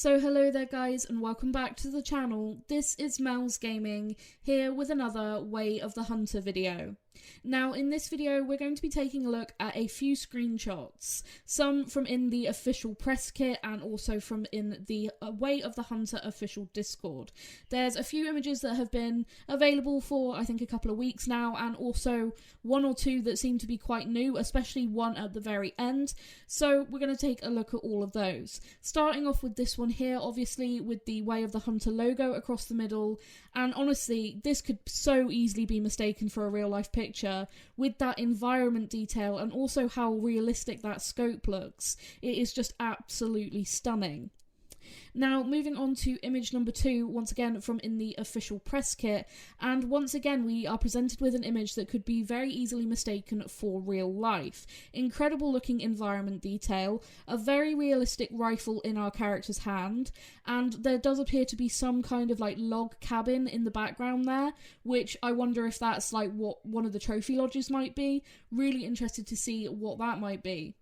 So hello there guys and welcome back to the channel. This is Mel's Gaming here with another Way of the Hunter video. Now in this video we're going to be taking a look at a few screenshots, some from in the official press kit and also from in the Way of the Hunter official Discord. There's a few images that have been available for I think a couple of weeks now, and also one or two that seem to be quite new, especially one at the very end. So we're going to take a look at all of those. Starting off with this one here, obviously with the Way of the Hunter logo across the middle, and honestly this could so easily be mistaken for a real life picture with that environment detail and also how realistic that scope looks. It is just absolutely stunning. Now moving on to image number 2, once again from in the official press kit, and once again we are presented with an image that could be very easily mistaken for real life. Incredible looking environment detail, a very realistic rifle in our character's hand, and there does appear to be some kind of like log cabin in the background there, which I wonder if that's like what one of the trophy lodges might be. Really interested to see what that might be.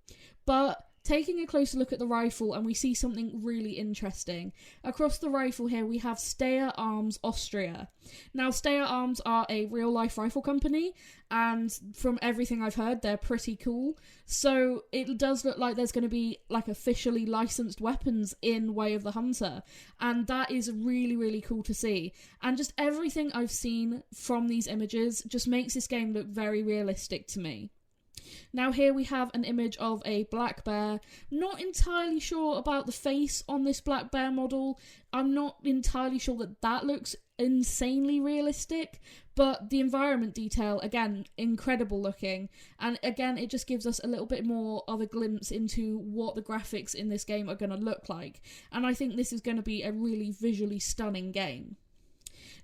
But taking a closer look at the rifle, and we see something really interesting. Across the rifle here we have Steyr Arms Austria. Now Steyr Arms are a real life rifle company, and from everything I've heard they're pretty cool. So it does look like there's going to be like officially licensed weapons in Way of the Hunter, and that is really cool to see. And just everything I've seen from these images just makes this game look very realistic to me. Now here we have an image of a black bear. Not entirely sure about the face on this black bear model. I'm not entirely sure that that looks insanely realistic, but the environment detail, again, incredible looking. And again, it just gives us a little bit more of a glimpse into what the graphics in this game are going to look like. And I think this is going to be a really visually stunning game.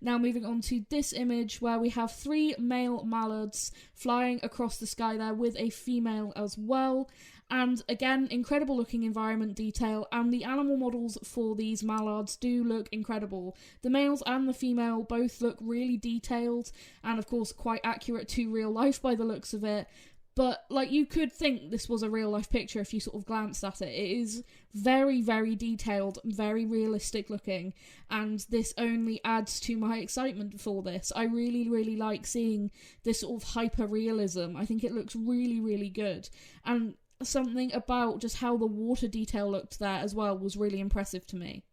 Now moving on to this image where we have 3 male mallards flying across the sky there with a female as well. And again, incredible looking environment detail, and the animal models for these mallards do look incredible. The males and the female both look really detailed and of course quite accurate to real life by the looks of it. But, like, you could think this was a real-life picture if you sort of glanced at it. It is very detailed, very realistic looking, and this only adds to my excitement for this. I really like seeing this sort of hyper-realism. I think it looks really good. And something about just how the water detail looked there as well was really impressive to me.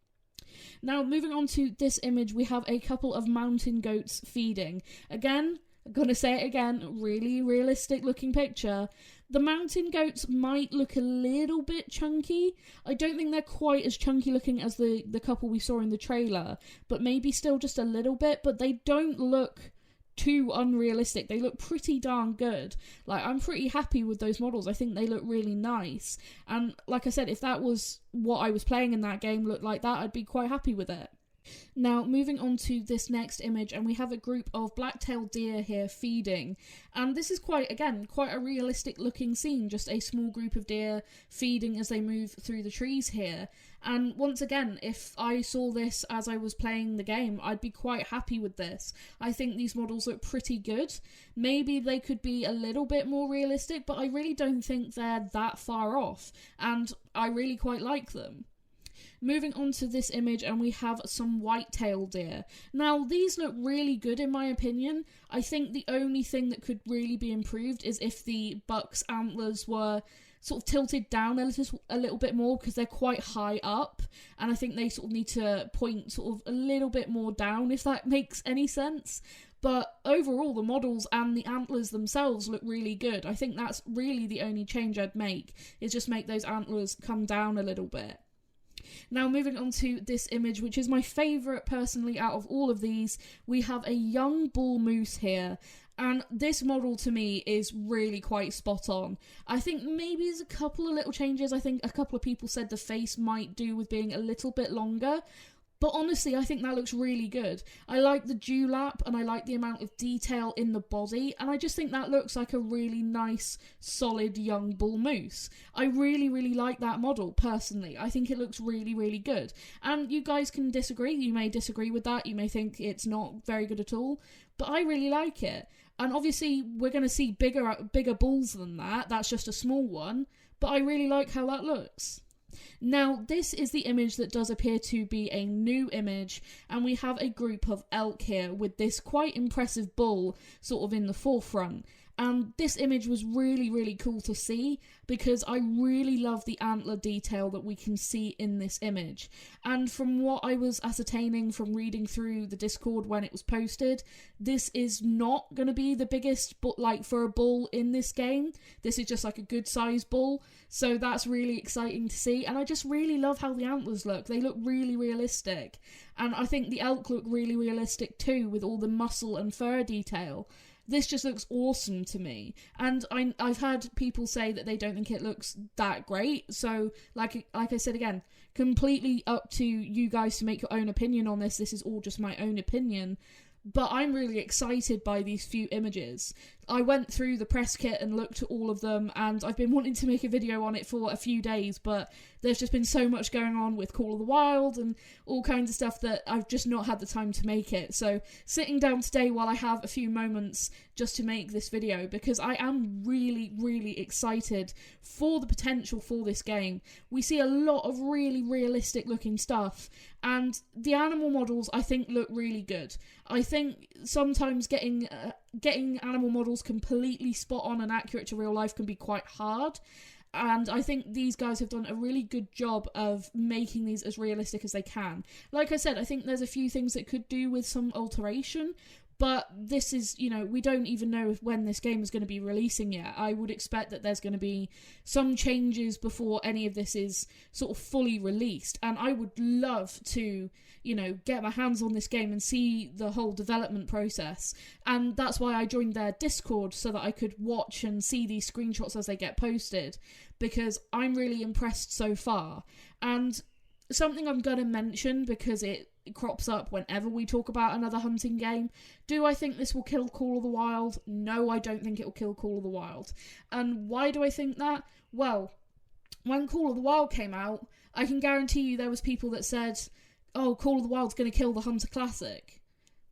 Now, moving on to this image, we have a couple of mountain goats feeding. Again, I'm gonna say it again, really realistic looking picture. The mountain goats might look a little bit chunky. I don't think they're quite as chunky looking as the couple we saw in the trailer, but maybe still just a little bit, but they don't look too unrealistic. They look pretty darn good. Like, I'm pretty happy with those models. I think they look really nice. And like I said, if that was what I was playing in that game looked like that, I'd be quite happy with it. Now moving on to this next image, and we have a group of black-tailed deer here feeding, and this is quite a realistic looking scene, just a small group of deer feeding as they move through the trees here. And once again, if I saw this as I was playing the game, I'd be quite happy with this. I think these models look pretty good. Maybe they could be a little bit more realistic, but I really don't think they're that far off, and I really quite like them. Moving on to this image, and we have some whitetail deer. Now, these look really good in my opinion. I think the only thing that could really be improved is if the buck's antlers were sort of tilted down a little bit more, because they're quite high up, and I think they sort of need to point sort of a little bit more down, if that makes any sense. But overall, the models and the antlers themselves look really good. I think that's really the only change I'd make, is just make those antlers come down a little bit. Now moving on to this image, which is my favourite personally out of all of these, we have a young bull moose here. And this model to me is really quite spot on. I think maybe there's a couple of little changes. I think a couple of people said the face might do with being a little bit longer. But honestly, I think that looks really good. I like the dewlap, and I like the amount of detail in the body, and I just think that looks like a really nice, solid young bull moose. I really like that model, personally. I think it looks really good. And you guys can disagree. You may disagree with that. You may think it's not very good at all. But I really like it. And obviously, we're going to see bigger bulls than that. That's just a small one. But I really like how that looks. Now, this is the image that does appear to be a new image, and we have a group of elk here with this quite impressive bull sort of in the forefront. And this image was really, really cool to see because I really love the antler detail that we can see in this image. And from what I was ascertaining from reading through the Discord when it was posted, this is not going to be the biggest, but like for a bull in this game, this is just like a good sized bull. So that's really exciting to see. And I just really love how the antlers look. They look really realistic. And I think the elk look really realistic too, with all the muscle and fur detail. This just looks awesome to me, and I've had people say that they don't think it looks that great, so like I said again, completely up to you guys to make your own opinion on this. This is all just my own opinion, but I'm really excited by these few images. I went through the press kit and looked at all of them, and I've been wanting to make a video on it for a few days, but there's just been so much going on with Call of the Wild and all kinds of stuff that I've just not had the time to make it. So sitting down today while I have a few moments just to make this video, because I am really, really excited for the potential for this game. We see a lot of really realistic looking stuff, and the animal models I think look really good. I think sometimes getting animal models completely spot on and accurate to real life can be quite hard, and I think these guys have done a really good job of making these as realistic as they can. Like I said, I think there's a few things that could do with some alteration, but this is, you know, we don't even know when this game is going to be releasing yet. I would expect that there's going to be some changes before any of this is sort of fully released, and I would love to, you know, get my hands on this game and see the whole development process. And that's why I joined their Discord, so that I could watch and see these screenshots as they get posted, because I'm really impressed so far. And something I'm going to mention, because it crops up whenever we talk about another hunting game. Do I think this will kill Call of the Wild? No, I don't think it will kill Call of the Wild. And why do I think that? Well, when Call of the Wild came out, I can guarantee you there was people that said, oh, Call of the Wild's going to kill the Hunter Classic.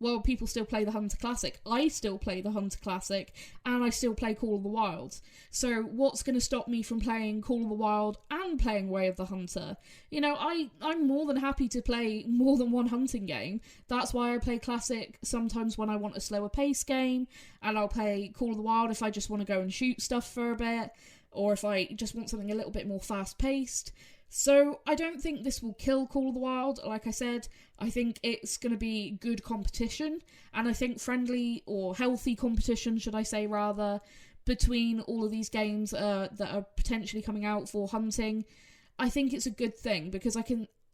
Well, people still play the Hunter Classic. I still play the Hunter Classic, and I still play Call of the Wild. So what's going to stop me from playing Call of the Wild and playing Way of the Hunter? You know, I'm more than happy to play more than one hunting game. That's why I play Classic sometimes when I want a slower pace game, and I'll play Call of the Wild if I just want to go and shoot stuff for a bit, or if I just want something a little bit more fast-paced. So I don't think this will kill Call of the Wild. Like I said, I think it's going to be good competition, and I think friendly or healthy competition, should I say rather, between all of these games that are potentially coming out for hunting. I think it's a good thing, because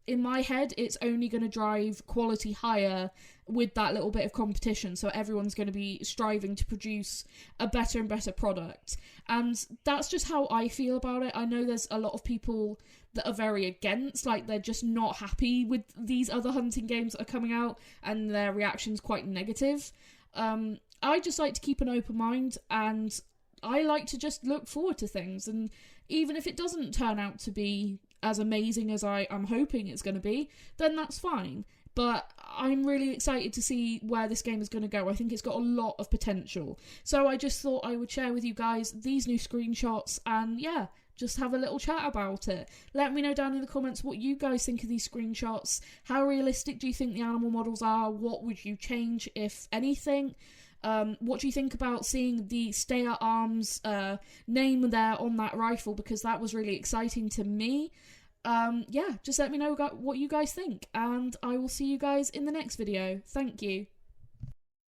in my head, it's only going to drive quality higher with that little bit of competition, so everyone's going to be striving to produce a better and better product. And that's just how I feel about it. I know there's a lot of people that are very against, like they're just not happy with these other hunting games that are coming out, and their reaction's quite negative. I just like to keep an open mind, and I like to just look forward to things, and even if it doesn't turn out to be as amazing as I'm hoping it's going to be, then that's fine. But I'm really excited to see where this game is going to go. I think it's got a lot of potential. So I just thought I would share with you guys these new screenshots, and yeah, just have a little chat about it. Let me know down in the comments what you guys think of these screenshots. How realistic do you think the animal models are? What would you change, if anything? What do you think about seeing the Stay at Arms name there on that rifle, because that was really exciting to me. Yeah, just let me know what you guys think, and I will see you guys in the next video. Thank you.